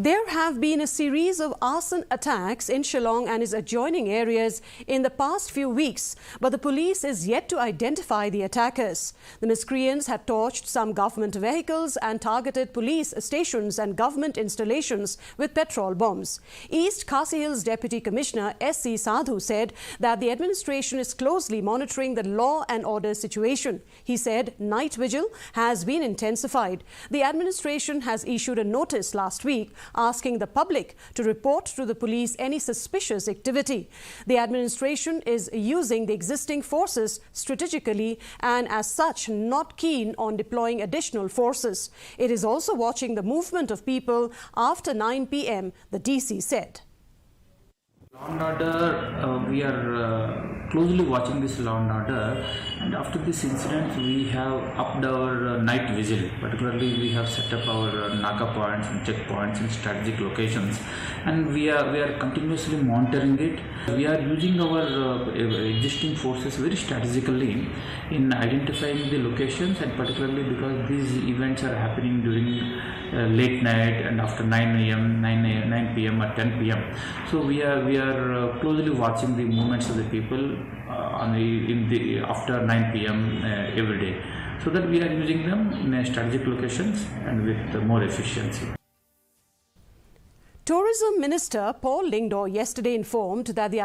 There have been a series of arson attacks in Shillong and its adjoining areas in the past few weeks, but the police is yet to identify the attackers. The miscreants had torched some government vehicles and targeted police stations and government installations with petrol bombs. East Khasi Hills Deputy Commissioner S.C. Sadhu said that the administration is closely monitoring the law and order situation. He said night vigil has been intensified. The administration has issued a notice last week asking the public to report to the police any suspicious activity. The administration is using the existing forces strategically and as such not keen on deploying additional forces. It is also watching the movement of people after 9 p.m, the DC said. Law and order, we are closely watching this law and order, and after this incident we have upped our night vigil. Particularly we have set up our Naka points and checkpoints in strategic locations, and we are continuously monitoring it. We are using our existing forces very strategically in identifying the locations, and particularly because these events are happening during late night and after 9 a.m., 9 p.m. or 10 p.m. So we are closely watching the movements of the people after 9 p.m. Every day, so that we are using them in strategic locations and with more efficiency. Tourism Minister Paul Lyngdoh yesterday informed that the